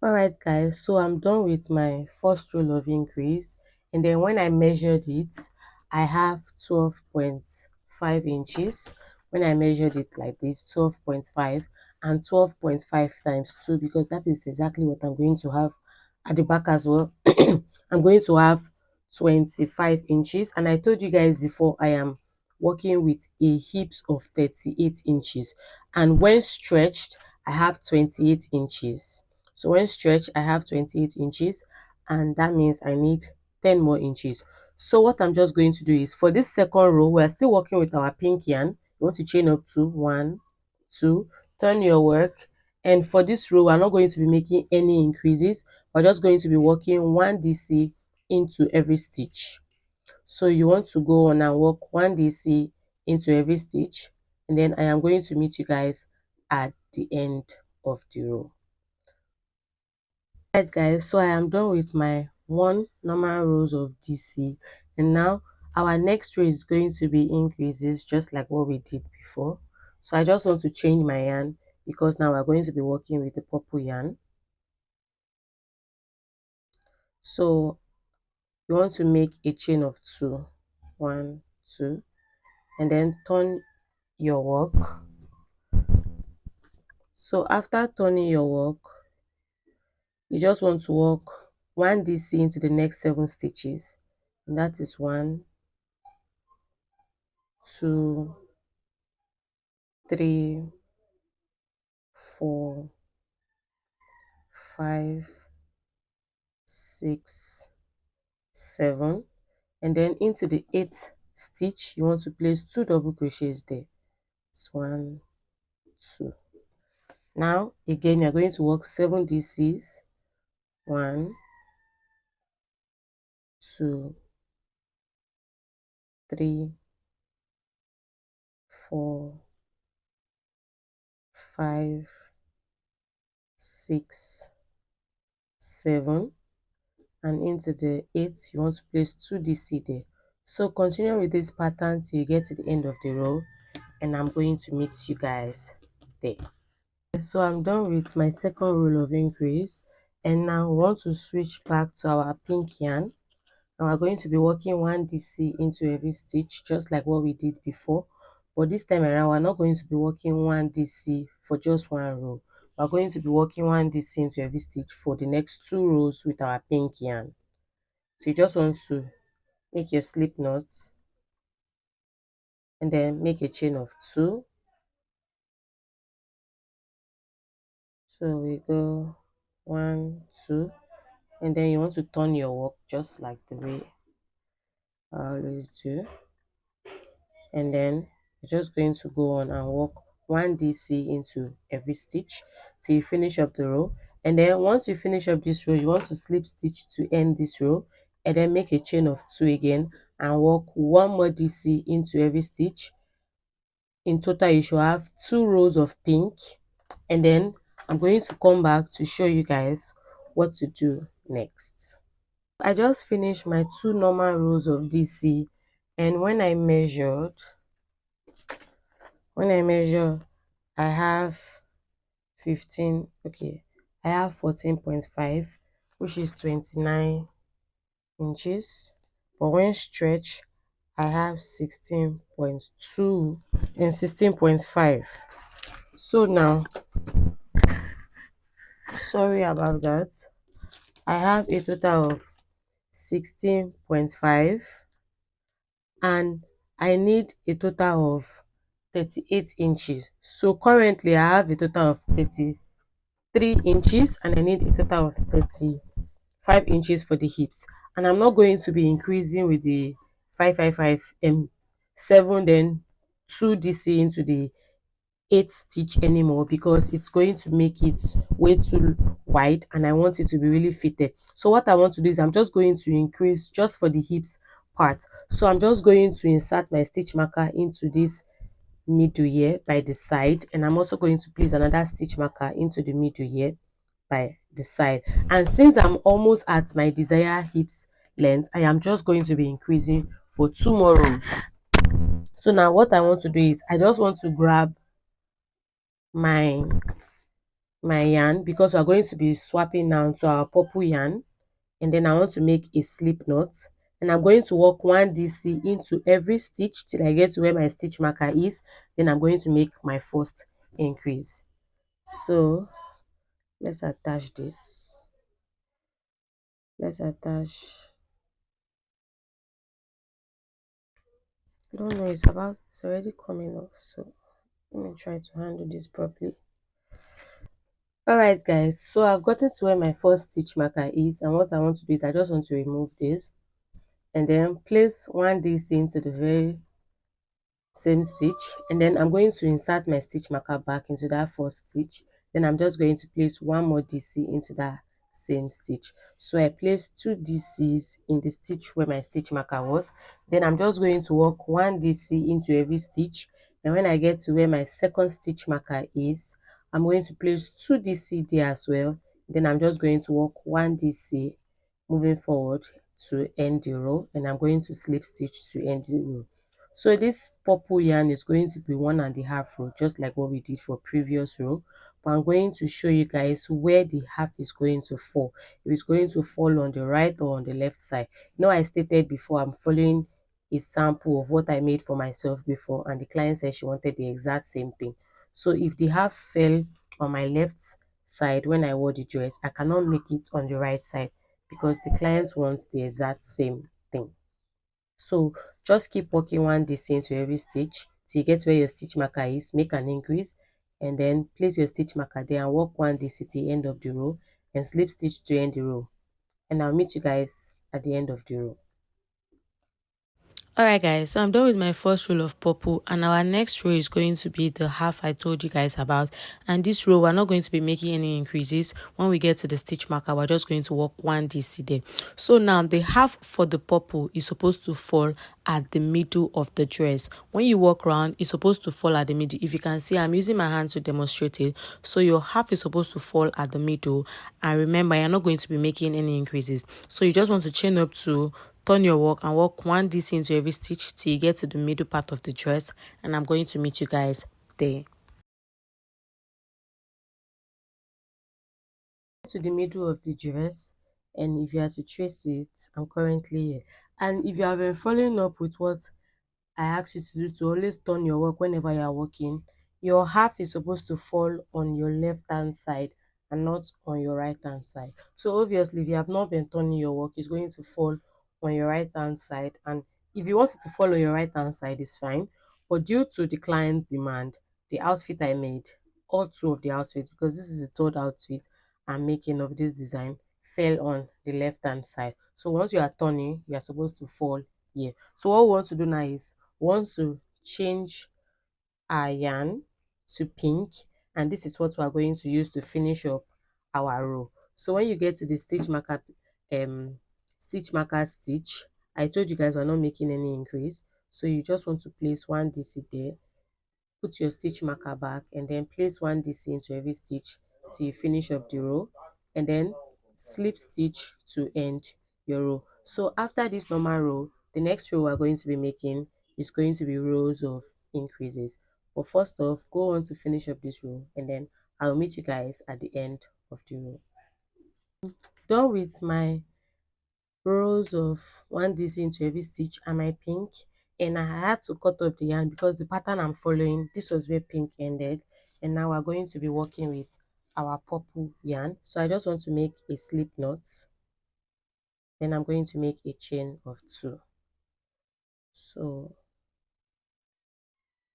Alright guys, so I'm done with my first roll of increase, and then when I measured it, I have 12.5 inches. When I measured it like this, 12.5 and 12.5 times 2, because that is exactly what I'm going to have at the back as well. I'm going to have 25 inches, and I told you guys before I am working with a hips of 38 inches, and when stretched I have 28 inches. So when stretched, I have 28 inches, and that means I need 10 more inches. So what I'm just going to do is, for this second row, we are still working with our pink yarn. You want to chain up to 1, 2, turn your work. And for this row, we're not going to be making any increases. We're just going to be working 1 DC into every stitch. So you want to go on and work 1 DC into every stitch, and then I am going to meet you guys at the end of the row. Right guys, so I am done with my one normal rows of DC, and now our next row is going to be increases, just like what we did before. So I just want to change my yarn, because now we're going to be working with the purple yarn. So you want to make a chain of 2, 1, 2, and then turn your work. So after turning your work, you just want to work 1 DC into the next 7 stitches, and that is 1, 2, 3, 4, 5, 6, 7, and then into the 8th stitch you want to place 2 double crochets there. It's 1, 2. Now again you're going to work 7 DCs. 1, 2, 3, 4, 5, 6, 7, and into the 8th you want to place 2 DC there. So continue with this pattern till you get to the end of the row, and I'm going to meet you guys there. So I'm done with my second row of increase, and now we want to switch back to our pink yarn, and we're going to be working 1 DC into every stitch, just like what we did before. But this time around we're not going to be working 1 DC for just one row. We're going to be working 1 DC into every stitch for the next 2 rows with our pink yarn. So you just want to make your slip knots, and then make a chain of 2. So we go 1, 2, and then you want to turn your work just like the way I always do, and then you're just going to go on and work 1 DC into every stitch till you finish up the row. And then once you finish up this row, you want to slip stitch to end this row, and then make a chain of 2 again and work 1 more DC into every stitch. In total you should have 2 rows of pink, and then I'm going to come back to show you guys what to do next. I just finished my 2 normal rows of DC, and when I measure I have 15, okay, I have 14.5, which is 29 inches, but when stretched I have 16.2 and 16.5. So now, sorry about that, I have a total of 16.5, and I need a total of 38 inches. So currently I have a total of 33 inches, and I need a total of 35 inches for the hips. And I'm not going to be increasing with the 555 and 7, then 2 DC into the 8 stitch anymore, because it's going to make it way too wide and I want it to be really fitted. So what I want to do is I'm just going to increase just for the hips part. So I'm just going to insert my stitch marker into this middle here by the side, and I'm also going to place another stitch marker into the middle here by the side. And since I'm almost at my desired hips length, I am just going to be increasing for 2 more rows. So now what I want to do is I just want to grab my my yarn because we're going to be swapping now to our purple yarn, and then I want to make a slip knot, and I'm going to work 1 DC into every stitch till I get to where my stitch marker is. Then I'm going to make my first increase. So let's attach this. Let's attach. I don't know, it's already coming off, so let me try to handle this properly. Alright guys, so I've gotten to where my first stitch marker is, and what I want to do is I just want to remove this and then place 1 DC into the very same stitch, and then I'm going to insert my stitch marker back into that first stitch. Then I'm just going to place one more DC into that same stitch. So I placed 2 DCs in the stitch where my stitch marker was. Then I'm just going to work 1 DC into every stitch, and when I get to where my second stitch marker is, I'm going to place 2 DC there as well. Then I'm just going to work 1 DC moving forward to end the row, and I'm going to slip stitch to end the row. So this purple yarn is going to be 1.5 row, just like what we did for previous row. But I'm going to show you guys where the half is going to fall. If it's going to fall on the right or on the left side. You know, I stated before I'm following a sample of what I made for myself before, and the client said she wanted the exact same thing. So if the half fell on my left side when I wore the dress, I cannot make it on the right side because the client wants the exact same thing. So just keep working 1 DC into every stitch till you get where your stitch marker is, make an increase, and then place your stitch marker there and work 1 DC till the end of the row and slip stitch to end the row. And I'll meet you guys at the end of the row. Alright guys, so I'm done with my first row of purple, and our next row is going to be the half I told you guys about. And this row we're not going to be making any increases. When we get to the stitch marker, we're just going to work 1 DC there. So now the half for the purple is supposed to fall at the middle of the dress. When you walk around, it's supposed to fall at the middle. If you can see, I'm using my hand to demonstrate it. So your half is supposed to fall at the middle, and remember, you're not going to be making any increases. So you just want to chain up to turn your work and work 1 DC into every stitch till you get to the middle part of the dress, and I'm going to meet you guys there. To the middle of the dress, and if you are to trace it, I'm currently here. And if you have been following up with what I ask you to do, to always turn your work whenever you are working, your half is supposed to fall on your left hand side and not on your right hand side. So obviously if you have not been turning your work, it's going to fall on your right hand side, and if you want it to fall on your right hand side, it's fine. But due to the client's demand, the outfit I made, all two of the outfits, because this is the third outfit I'm making of this design, fell on the left hand side. So once you are turning, you are supposed to fall here. So what we want to do now is want to change our yarn to pink, and this is what we are going to use to finish up our row. So when you get to the stitch marker stitch, I told you guys we're not making any increase, so you just want to place 1 DC there, put your stitch marker back, and then place 1 DC into every stitch till you finish up the row, and then slip stitch to end your row. So after this normal row, the next row we're going to be making is going to be rows of increases. But first off, go on to finish up this row, and then I'll meet you guys at the end of the row. Done with my rows of 1 DC into every stitch and my pink, and I had to cut off the yarn because the pattern I'm following, this was where pink ended, and now we're going to be working with our purple yarn. So I just want to make a slip knot, then I'm going to make a chain of 2. So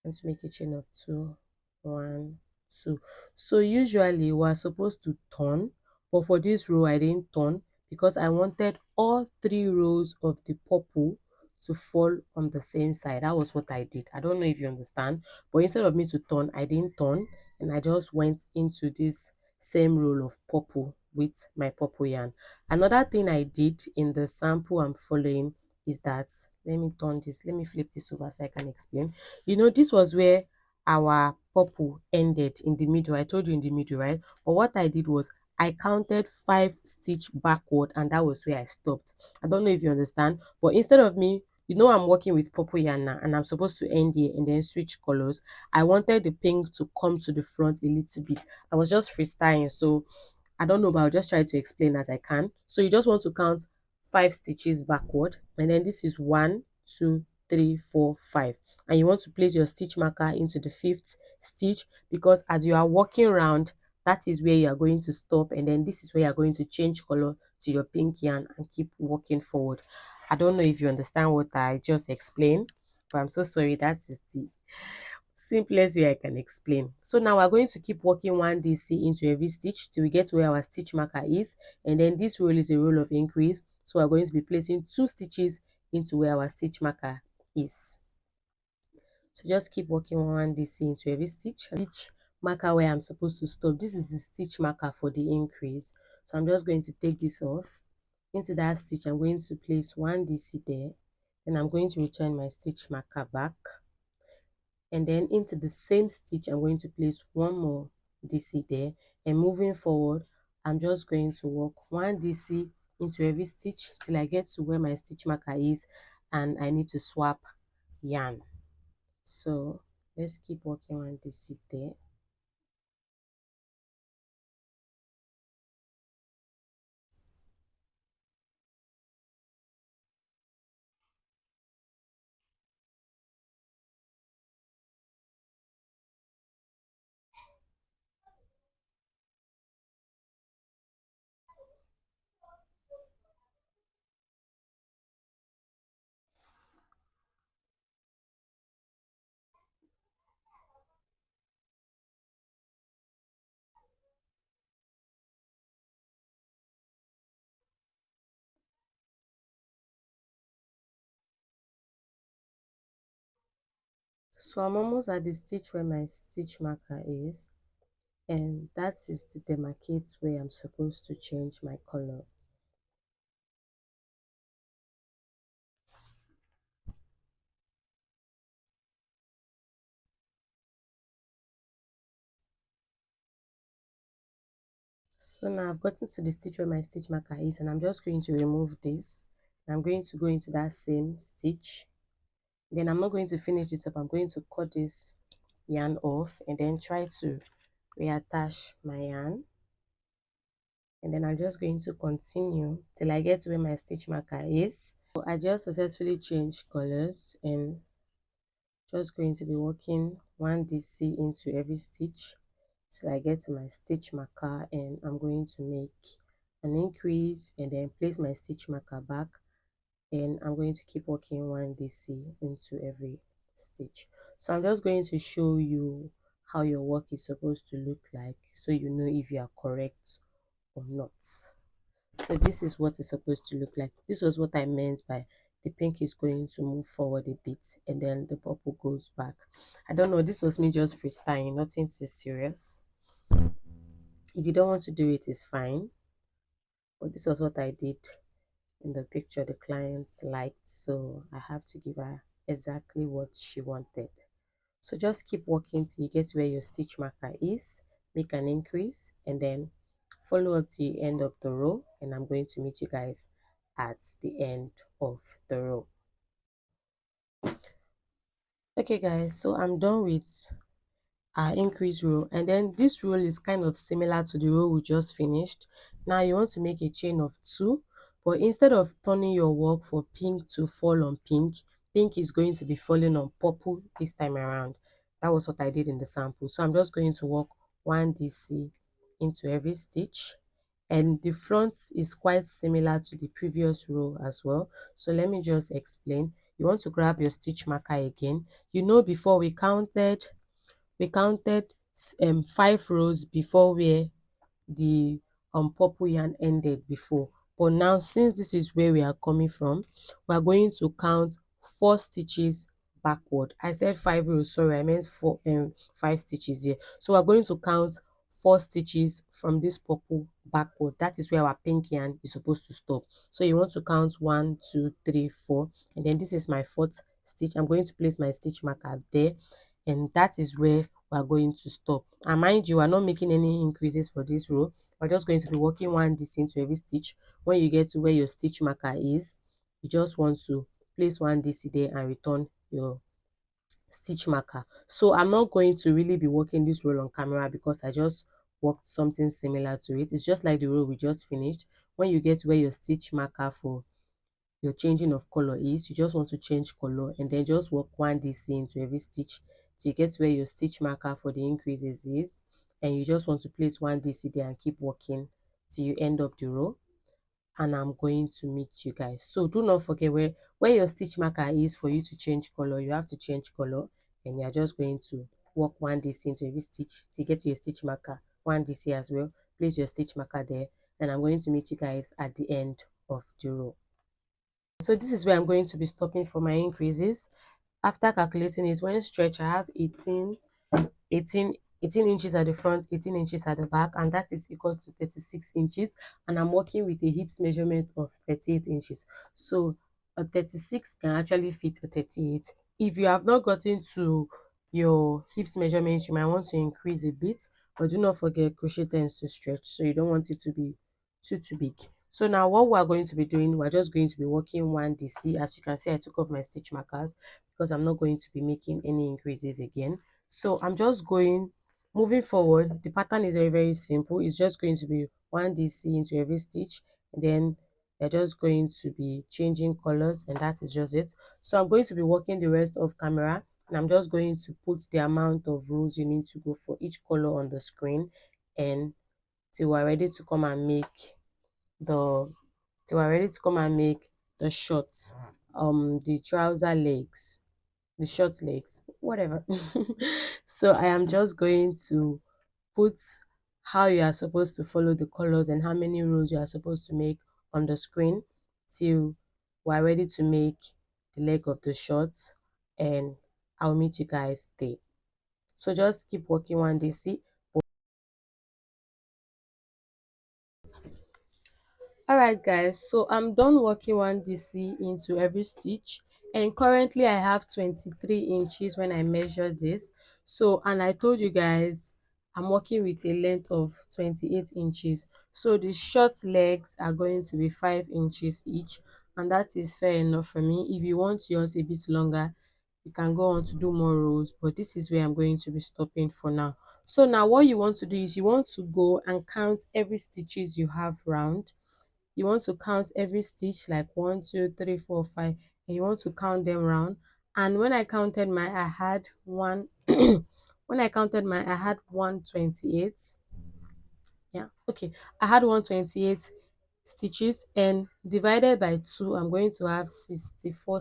I'm going to make a chain of 2, 1, 2. So usually we're supposed to turn, but for this row I didn't turn because I wanted all 3 rows of the purple to fall on the same side. That was what I did. I don't know if you understand, but instead of me to turn, I didn't turn, and I just went into this same roll of purple with my purple yarn. Another thing I did in the sample I'm following is that, let me turn this, let me flip this over so I can explain. You know, this was where our purple ended in the middle. I told you in the middle, right? But what I did was I counted 5 stitch backward, and that was where I stopped. I don't know if you understand, but instead of me I'm working with purple yarn now and I'm supposed to end here and then switch colors. I wanted the pink to come to the front a little bit. I was just freestyling, so I don't know, but I'll just try to explain as I can. So you just want to count 5 stitches backward, and then this is 1, 2, 3, 4, 5, and you want to place your stitch marker into the fifth stitch, because as you are walking around, that is where you are going to stop, and then this is where you are going to change color to your pink yarn and keep walking forward. I don't know if you understand what I just explained, but I'm so sorry. That is the simplest way I can explain. So now we're going to keep working 1 DC into every stitch till we get to where our stitch marker is, and then this roll is a roll of increase, so we're going to be placing 2 stitches into where our stitch marker is. So just keep working 1 DC into every stitch marker where I'm supposed to stop. This is the stitch marker for the increase, so I'm just going to take this off. Into that stitch, I'm going to place 1 DC there, then I'm going to return my stitch marker back, and then into the same stitch I'm going to place one more DC there, and moving forward I'm just going to work 1 DC into every stitch till I get to where my stitch marker is and I need to swap yarn. So let's keep working 1 DC there. So I'm almost at the stitch where my stitch marker is, and that is to demarcate where I'm supposed to change my color. So now I've gotten to the stitch where my stitch marker is, and I'm just going to remove this. I'm going to go into that same stitch. Then I'm not going to finish this up. I'm going to cut this yarn off and then try to reattach my yarn. And then I'm just going to continue till I get to where my stitch marker is. So I just successfully changed colors and just going to be working 1 DC into every stitch till I get to my stitch marker, and I'm going to make an increase and then place my stitch marker back, and I'm going to keep working 1 DC into every stitch. So I'm just going to show you how your work is supposed to look like, so you know if you are correct or not. So this is what it's supposed to look like. This was what I meant by the pink is going to move forward a bit and then the purple goes back. I don't know, this was me just freestyling, nothing too serious. If you don't want to do it, it's fine. But this was what I did in the picture the client liked, so I have to give her exactly what she wanted. So just keep working till you get where your stitch marker is, make an increase, and then follow up to the end of the row, and I'm going to meet you guys at the end of the row. Okay guys, so I'm done with our increase row, and then this row is kind of similar to the row we just finished. Now you want to make a chain of 2, but instead of turning your work for pink to fall on pink, pink is going to be falling on purple this time around. That was what I did in the sample. So I'm just going to work 1 DC into every stitch, and the front is quite similar to the previous row as well. So let me just explain. You want to grab your stitch marker again. Before we counted 5 rows before where the purple yarn ended before, but now since this is where we are coming from, we are going to count 4 stitches backward. I said 5 rows, sorry, I meant 5 stitches here. So we're going to count 4 stitches from this purple backward. That is where our pink yarn is supposed to stop. So you want to count 1, 2, 3, 4, and then this is my 4th stitch. I'm going to place my stitch marker there, and that is where we are going to stop. And mind you, we are not making any increases for this row. We're just going to be working 1 DC into every stitch. When you get to where your stitch marker is, you just want to place one DC there and return your stitch marker. So I'm not going to really be working this roll on camera because I just worked something similar to it. It's just like the row we just finished. When you get where your stitch marker for your changing of color is, you just want to change color and then just work one DC into every stitch till you get where your stitch marker for the increases is, and you just want to place one DC there and keep working till you end up the row, and I'm going to meet you guys. So do not forget where your stitch marker is for you to change color. You have to change color, and you're just going to work one DC into every stitch to get to your stitch marker, one DC as well. Place your stitch marker there, and I'm going to meet you guys at the end of the row. So this is where I'm going to be stopping for my increases. After calculating it, when stretch, I have 18 18 inches at the front, 18 inches at the back, and that is equals to 36 inches, and I'm working with a hips measurement of 38 inches. So a 36 can actually fit a 38. If you have not gotten to your hips measurements, you might want to increase a bit, but do not forget crochet tends to stretch, so you don't want it to be too big. So now what we're going to be doing, we're just going to be working one DC. As you can see, I took off my stitch markers because I'm not going to be making any increases again. So I'm just going, moving forward, the pattern is very simple. It's just going to be one DC into every stitch, and then they're just going to be changing colors, and that is just it. So I'm going to be working the rest of camera, and I'm just going to put the amount of rows you need to go for each color on the screen, and till we're ready to come and make the the shorts, the trouser legs, the short legs, whatever. So I am just going to put how you are supposed to follow the colors and how many rows you are supposed to make on the screen till we're ready to make the leg of the shorts, and I'll meet you guys there. So just keep working one DC. Alright guys, so I'm done working one DC into every stitch, and currently I have 23 inches when I measured this. So, and I told you guys I'm working with a length of 28 inches. So the short legs are going to be 5 inches each, and that is fair enough for me. If you want yours a bit longer, you can go on to do more rows, but this is where I'm going to be stopping for now. So now what you want to do is you want to go and count every stitches you have round. You want to count every stitch like 1 2 3 4 5, and you want to count them round. And when I counted my, I had one when I counted my, I had 128. Yeah, okay, I had 128 stitches, and divided by 2, I'm going to have 64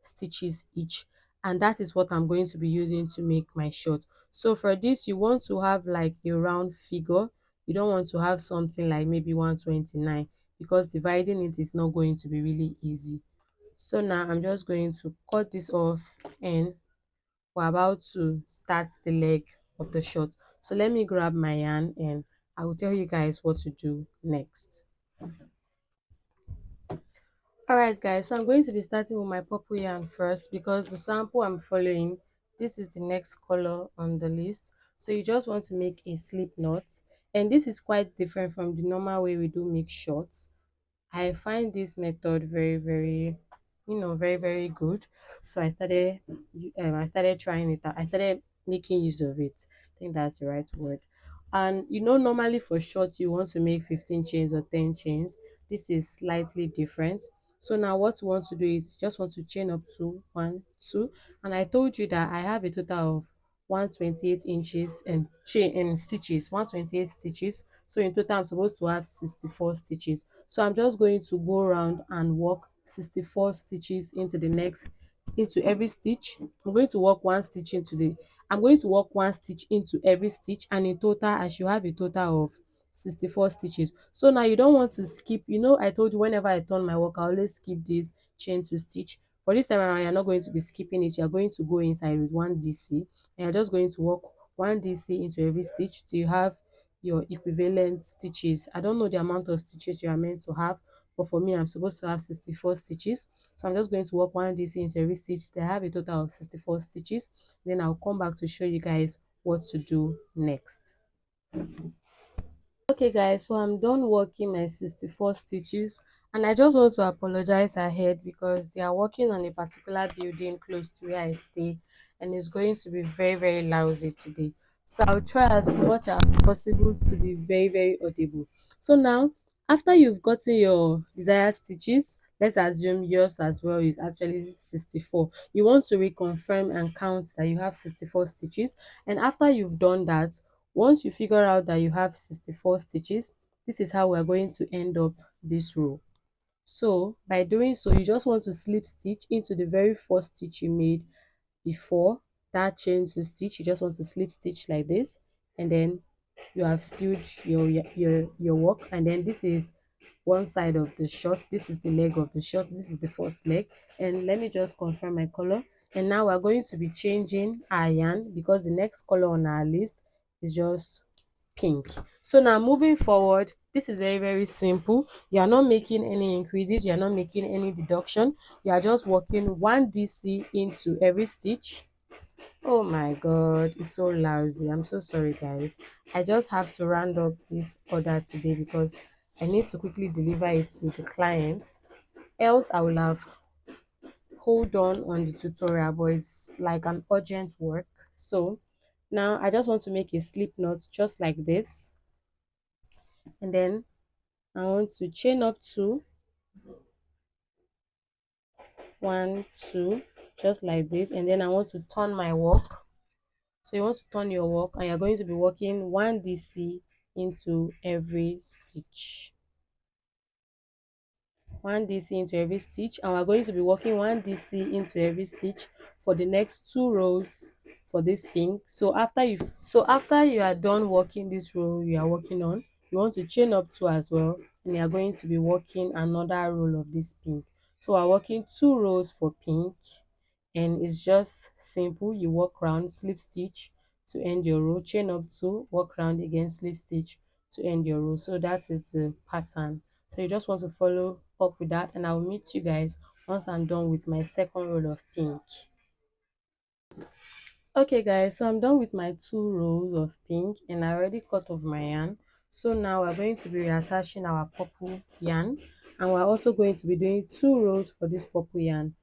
stitches each, and that is what I'm going to be using to make my short. So for this, you want to have like a round figure. You don't want to have something like maybe 129, because dividing it is not going to be really easy. So now I'm just going to cut this off, and we're about to start the leg of the short. So let me grab my yarn, and I will tell you guys what to do next. Alright guys, so I'm going to be starting with my purple yarn first, because the sample I'm following, this is the next color on the list. So you just want to make a slip knot, and this is quite different from the normal way we do make shorts. I find this method very, very good. So I started trying it out. I started making use of it. I think that's the right word. And normally for shorts you want to make 15 chains or 10 chains. This is slightly different. So now what you want to do is just want to chain up to 1 2, and I told you that I have a total of 128 inches and chain and stitches, 128 stitches. So in total I'm supposed to have 64 stitches. So I'm just going to go around and work 64 stitches into every stitch. I'm going to work one stitch into every stitch, and in total I should have a total of 64 stitches. So now you don't want to skip. I told you whenever I turn my work I always skip this chain to stitch. For this time around, you're not going to be skipping it. You're going to go inside with one DC, and you're just going to work one DC into every stitch till you have your equivalent stitches. I don't know the amount of stitches you are meant to have, but for me I'm supposed to have 64 stitches. So I'm just going to work one DC into every stitch till I have a total of 64 stitches. Then I'll come back to show you guys what to do next. Okay guys, so I'm done working my 64 stitches, and I just want to apologize ahead because they are working on a particular building close to where I stay, and it's going to be very lousy today. So I'll try as much as possible to be very audible. So now, after you've gotten your desired stitches, let's assume yours as well is actually 64. You want to reconfirm and count that you have 64 stitches, and after you've done that, once you figure out that you have 64 stitches, this is how we're going to end up this row. So by doing so, you just want to slip stitch into the very first stitch you made before that chain to stitch. You just want to slip stitch like this, and then you have sealed your work. And then this is one side of the short, this is the leg of the short, this is the first leg. And let me just confirm my color. And now we're going to be changing our yarn because the next color on our list is just pink. So now moving forward, this is very simple. You are not making any increases, you are not making any deduction, you are just working one DC into every stitch. Oh my god, it's so lousy. I'm so sorry guys. I just have to round up this order today because I need to quickly deliver it to the client, else I will have hold on the tutorial, but it's like an urgent work. So now I just want to make a slip knot just like this, and then I want to chain up two, one, two, just like this, and then I want to turn my work. So you want to turn your work, and you're going to be working one DC into every stitch. One DC into every stitch, and we're going to be working one DC into every stitch for the next two rows for this pink. So after you are done working this row you are working on, you want to chain up two as well, and you are going to be working another row of this pink. So we're working two rows for pink, and it's just simple. You work round, slip stitch to end your row, chain up two, work round again, slip stitch to end your row. So that is the pattern. So you just want to follow up with that, and I'll meet you guys once I'm done with my second row of pink. Okay guys, so I'm done with my two rows of pink, and I already cut off my yarn. So now we're going to be reattaching our purple yarn, and we're also going to be doing two rows for this purple yarn.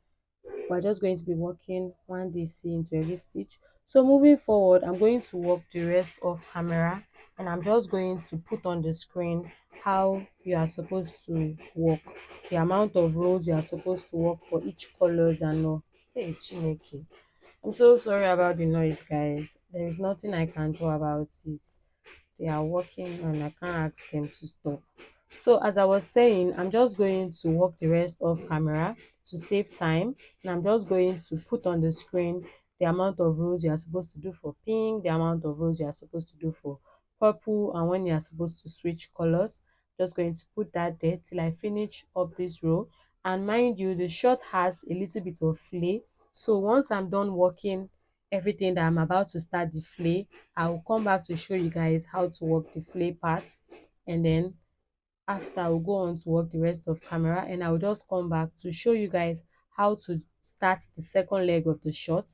We're just going to be working one DC into every stitch. So moving forward, I'm going to work the rest of camera, and I'm just going to put on the screen how you are supposed to work, the amount of rows you are supposed to work for each colors and all. Hey Chineke, I'm so sorry about the noise guys, there is nothing I can do about it. They are working and I can't ask them to stop. So as I was saying, I'm just going to work the rest of camera to save time, and I'm just going to put on the screen the amount of rows you are supposed to do for pink, the amount of rows you are supposed to do for purple, and when you are supposed to switch colors. Just going to put that there till I finish up this row. And mind you, the short has a little bit of flay, so once I'm done working everything that I'm about to start the flay, I will come back to show you guys how to work the flay parts, and then after I will go on to work the rest of camera, and I will just come back to show you guys how to start the second leg of the short.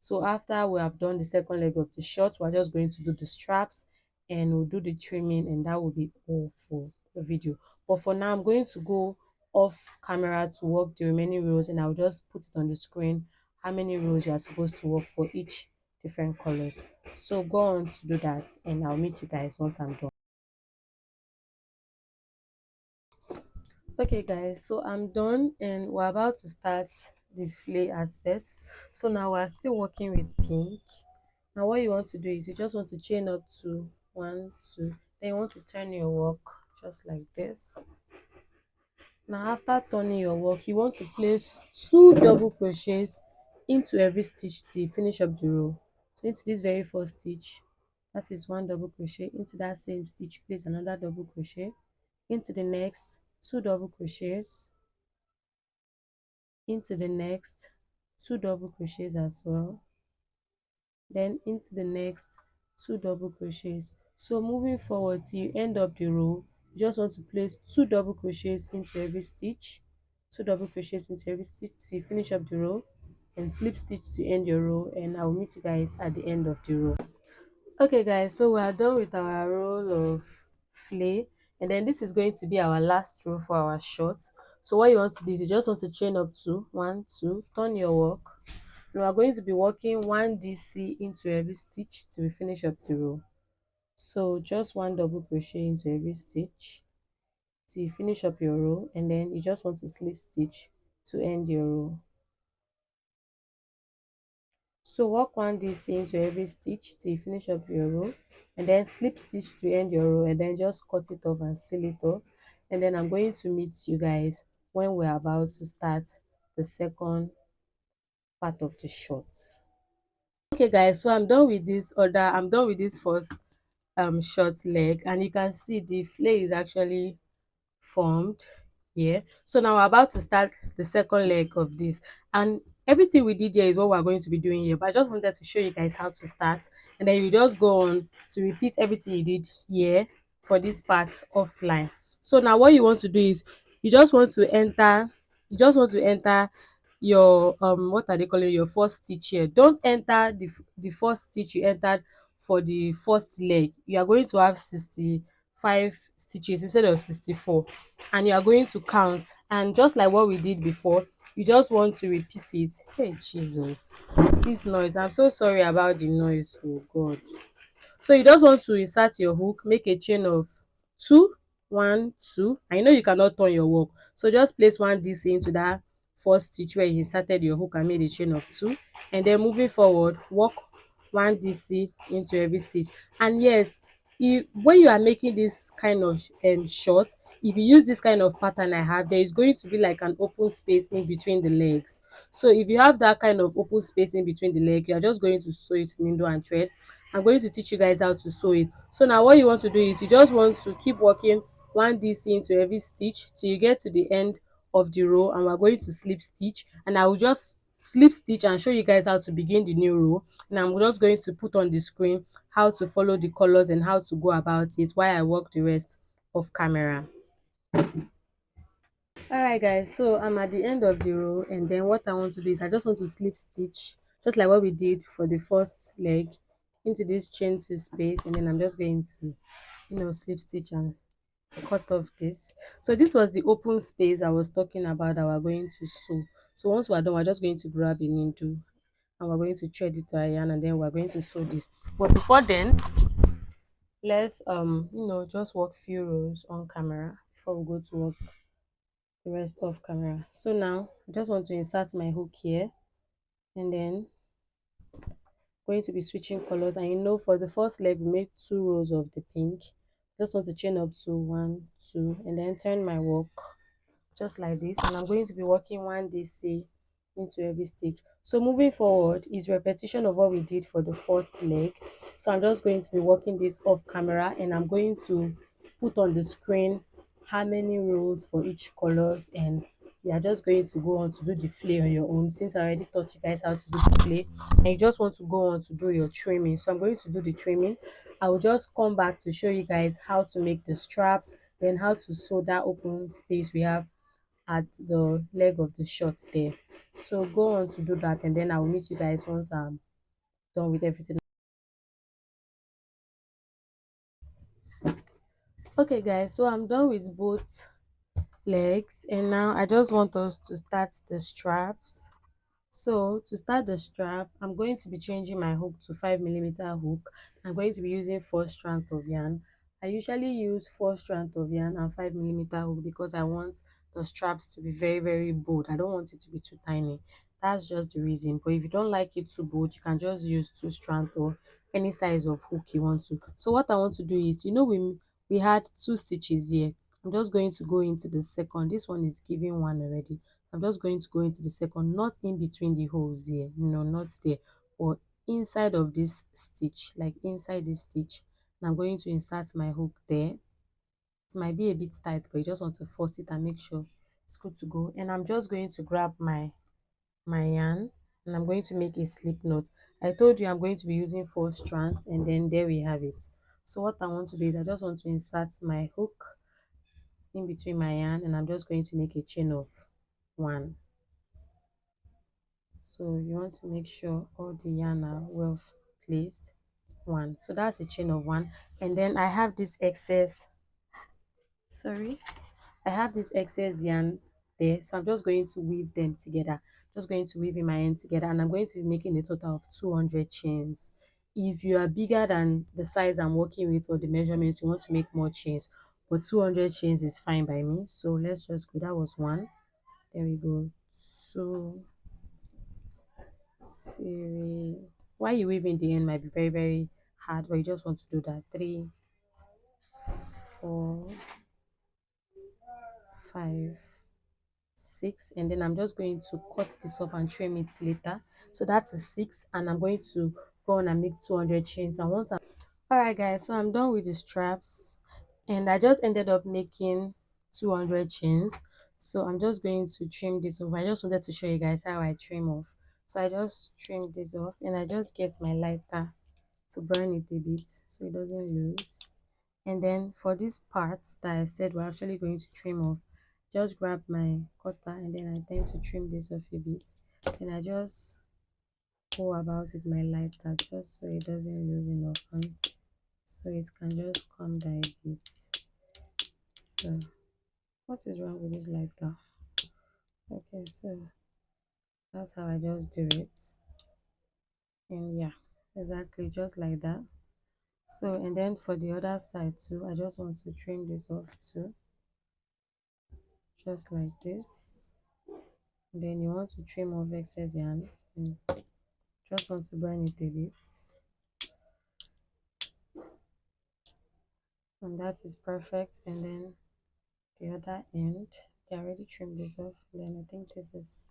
So after we have done the second leg of the short, we're just going to do the straps and we'll do the trimming, and that will be all for the video. But for now, I'm going to go off camera to work the remaining rows, and I'll just put it on the screen how many rows you are supposed to work for each different colors. So go on to do that, and I'll meet you guys once I'm done. Okay guys, so I'm done and we're about to start the flay aspect. So now we're still working with pink. Now what you want to do is you just want to chain up to one, two, then you want to turn your work just like this. Now after turning your work, you want to place two double crochets into every stitch till you finish up the row. So into this very first stitch, that is one double crochet. Into that same stitch, place another double crochet. Into the next, two double crochets. Into the next, two double crochets as well, then into the next, two double crochets. So moving forward till you end up the row, you just want to place two double crochets into every stitch, two double crochets into every stitch till you finish up the row, and slip stitch to end your row, and I will meet you guys at the end of the row. Okay guys, so we are done with our row of flay, and then this is going to be our last row for our short. So what you want to do is you just want to chain up to one, two, turn your work. We are going to be working one DC into every stitch till we finish up the row. So just one double crochet into every stitch till you finish up your row, and then you just want to slip stitch to end your row. So work one DC into every stitch till you finish up your row, and then slip stitch to end your row, and then just cut it off and seal it off. And then I'm going to meet you guys when we're about to start the second part of the shorts. Okay guys, so I'm done with this first short leg, and you can see the flay is actually formed here. So now we're about to start the second leg of this, and everything we did here is what we're going to be doing here, but I just wanted to show you guys how to start, and then you just go on to repeat everything you did here for this part offline. So now what you want to do is you just want to enter you just want to enter your what are they calling, your first stitch here. Don't enter the first stitch you entered for the first leg. You are going to have 65 stitches instead of 64, and you are going to count, and just like what we did before, you just want to repeat it. Hey Jesus, this noise, I'm so sorry about the noise. Oh God. So you just want to insert your hook, make a chain of two, one, two. I know you cannot turn your work, so just place one DC into that first stitch where you inserted your hook and made a chain of two, and then moving forward, work one DC into every stitch. And yes, if when you are making this kind of short, if you use this kind of pattern I have, there is going to be like an open space in between the legs. So if you have that kind of open space in between the leg, you are just going to sew it needle and thread. I'm going to teach you guys how to sew it. So now what you want to do is you just want to keep working one DC into every stitch till you get to the end of the row, and we're going to slip stitch, and I will just slip stitch and show you guys how to begin the new row. And I'm just going to put on the screen how to follow the colors and how to go about it while I work the rest of camera. Alright guys, so I'm at the end of the row, and then what I want to do is I just want to slip stitch just like what we did for the first leg into this chain two space, and then I'm just going to slip stitch and cut off this. So this was the open space I was talking about that we're going to sew. So once we're done, we're just going to grab a needle and we're going to thread it to a yarn, and then we're going to sew this. But before then, let's just work few rows on camera before we go to work the rest off camera. So now I just want to insert my hook here, and then going to be switching colors. And for the first leg we made two rows of the pink. Just want to chain up to one, two, and then turn my work just like this, and I'm going to be working one DC into every stitch. So moving forward is repetition of what we did for the first leg. So I'm just going to be working this off camera, and I'm going to put on the screen how many rows for each colors, and you are just going to go on to do the flay on your own, since I already taught you guys how to do the flay, and you just want to go on to do your trimming. So I'm going to do the trimming. I will just come back to show you guys how to make the straps, then how to sew that open space we have at the leg of the short there. So go on to do that, and then I will meet you guys once I'm done with everything. Okay guys, so I'm done with both legs, and now I just want us to start the straps. So to start the strap, I'm going to be changing my hook to 5mm hook. I'm going to be using 4 strands of yarn. I usually use 4 strands of yarn and 5mm hook because I want the straps to be very, very bold. I don't want it to be too tiny. That's just the reason. But if you don't like it too bold, you can just use 2 strands or any size of hook you want to. So what I want to do is, we had 2 stitches here. I'm just going to go into the second. This one is giving one already. I'm just going to go into the second, not in between the holes here, no, not there, or inside of this stitch, like inside this stitch. And I'm going to insert my hook there. It might be a bit tight, but you just want to force it and make sure it's good to go. And I'm just going to grab my yarn, and I'm going to make a slip knot. I told you I'm going to be using 4 strands, and then there we have it. So what I want to do is I just want to insert my hook in between my yarn, and I'm just going to make a chain of one. So you want to make sure all the yarn are well placed. One, so that's a chain of one. And then I have this excess sorry, I have this excess yarn there, so I'm just going to weave them together. Just going to weave in my end together, and I'm going to be making a total of 200 chains. If you are bigger than the size I'm working with or the measurements, you want to make more chains, but 200 chains is fine by me. So let's just go. That was one. There we go. Two, three. Why you weaving the end might be very, very hard, but you just want to do that. Three, four, five, six, and then I'm just going to cut this off and trim it later. So that's a six, and I'm going to go on and make 200 chains. And once I'm all right, guys, so I'm done with the straps, and I just ended up making 200 chains. So I'm just going to trim this off. I just wanted to show you guys how I trim off. So I just trim this off, and I just get my lighter to burn it a bit so it doesn't lose. And then for this part that I said we're actually going to trim off, just grab my cutter and then I tend to trim this off a bit. Then I just go about with my lighter just so it doesn't lose enough, and so it can just come down a bit. So what is wrong with this lighter? Okay, so that's how I just do it. And yeah, exactly just like that. So and then for the other side too, I just want to trim this off too, just like this. Then you want to trim off excess yarn and just want to burn it a bit, and that is perfect. And then the other end, I already trimmed this off, then I think this is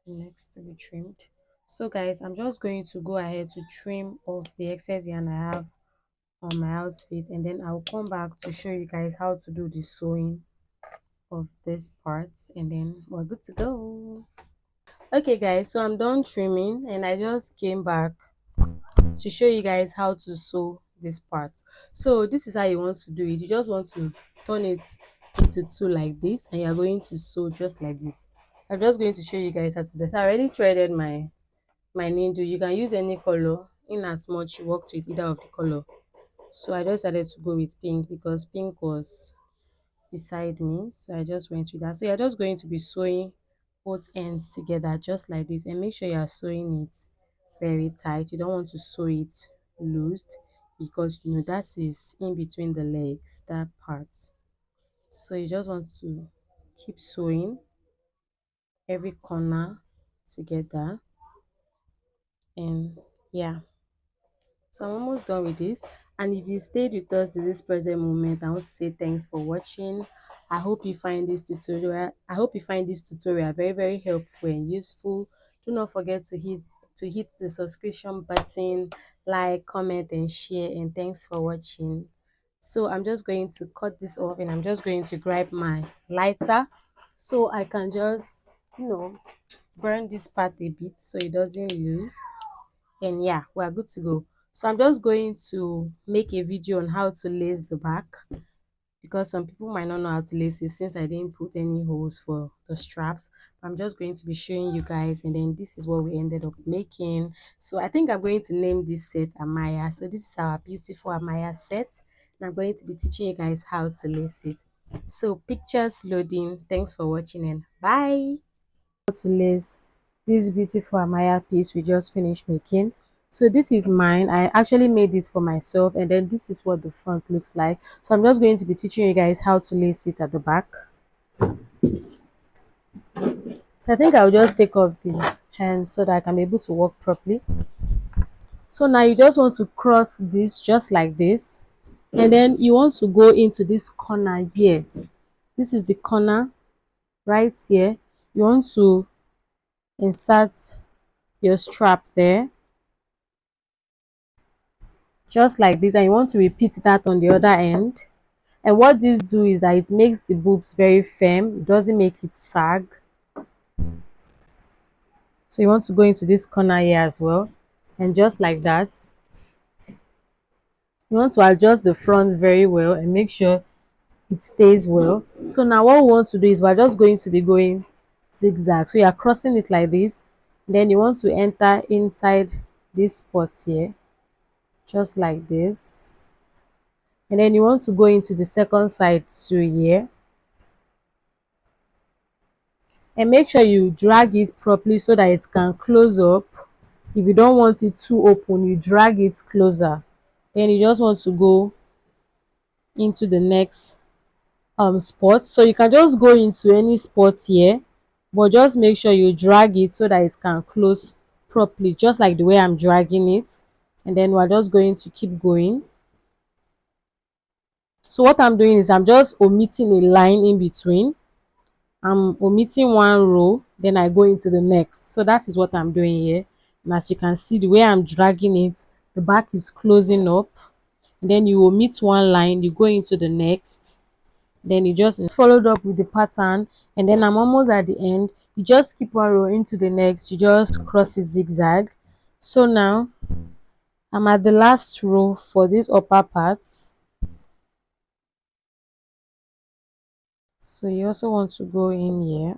the next to be trimmed. So guys, I'm just going to go ahead to trim off the excess yarn I have on my outfit, and then I'll come back to show you guys how to do the sewing of this part, and then we're good to go. Okay guys, so I'm done trimming and I just came back to show you guys how to sew this part. So this is how you want to do it. You just want to turn it into two like this, and you're going to sew just like this. I'm just going to show you guys how to do this. I already threaded my needle. You can use any color in as much you worked with either of the color. So I just decided to go with pink because pink was beside me, so I just went with that. So you're just going to be sewing both ends together just like this, and make sure you are sewing it very tight. You don't want to sew it loosed, because you know that is in between the legs, that part. So you just want to keep sewing every corner together, and yeah, so I'm almost done with this. And if you stayed with us to this present moment, I want to say thanks for watching. I hope you find this tutorial very, very helpful and useful. Do not forget to hit the subscription button, like, comment, and share. And thanks for watching. So I'm just going to cut this off, and I'm just going to grab my lighter so I can just, burn this part a bit so it doesn't lose. And yeah, we're good to go. So I'm just going to make a video on how to lace the back, because some people might not know how to lace it since I didn't put any holes for the straps. I'm just going to be showing you guys, and then this is what we ended up making. So I think I'm going to name this set Amaya. So this is our beautiful Amaya set, and I'm going to be teaching you guys how to lace it. So pictures loading. Thanks for watching, and bye. To lace this beautiful Amaya piece we just finished making. So this is mine. I actually made this for myself, and then this is what the front looks like. So I'm just going to be teaching you guys how to lace it at the back. So I think I'll just take off the hands so that I can be able to work properly. So now you just want to cross this just like this, and then you want to go into this corner here. This is the corner right here. You want to insert your strap there just like this, and you want to repeat that on the other end. And what this do is that it makes the boobs very firm. It doesn't make it sag. So you want to go into this corner here as well, and just like that, you want to adjust the front very well and make sure it stays well. So now what we want to do is we're just going to be going zigzag. So you are crossing it like this, then you want to enter inside this spot here just like this. And then you want to go into the second side too here, and make sure you drag it properly so that it can close up. If you don't want it too open, you drag it closer. Then you just want to go into the next spot. So you can just go into any spot here, but just make sure you drag it so that it can close properly, just like the way I'm dragging it. And then we're just going to keep going. So what I'm doing is I'm just omitting a line in between. I'm omitting one row, then I go into the next. So that is what I'm doing here. And as you can see, the way I'm dragging it, the back is closing up. And then you omit one line, you go into the next. Then you just followed up with the pattern, and then I'm almost at the end. You just keep one row into the next, you just cross it zigzag. So now I'm at the last row for this upper part. So you also want to go in here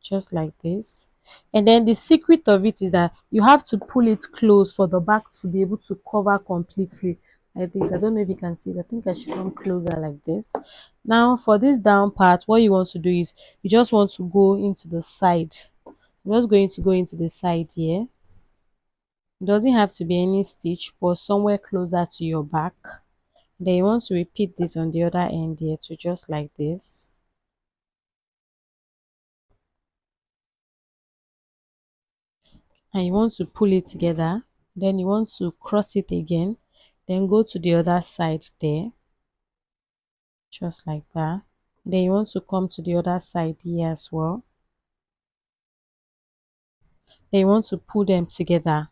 just like this. And then the secret of it is that you have to pull it close for the back to be able to cover completely like this. I don't know if you can see it. I think I should come closer like this. Now for this down part, what you want to do is you just want to go into the side. I'm just going to go into the side here. It doesn't have to be any stitch, but somewhere closer to your back. Then you want to repeat this on the other end here to just like this. And you want to pull it together, then you want to cross it again, then go to the other side there just like that. Then you want to come to the other side here as well. Then you want to pull them together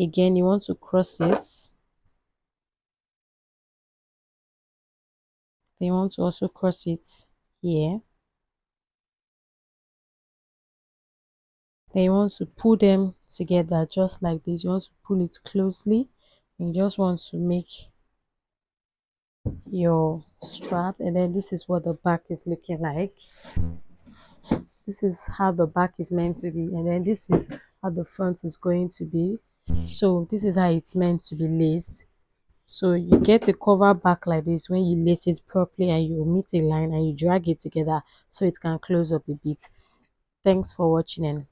again. You want to cross it, then you want to also cross it here. Then you want to pull them together just like this. You want to pull it closely, and you just want to make your strap. And then this is what the back is looking like. This is how the back is meant to be, and then this is how the front is going to be. So this is how it's meant to be laced. So you get a cover back like this when you lace it properly, and you omit a line and you drag it together so it can close up a bit. Thanks for watching, and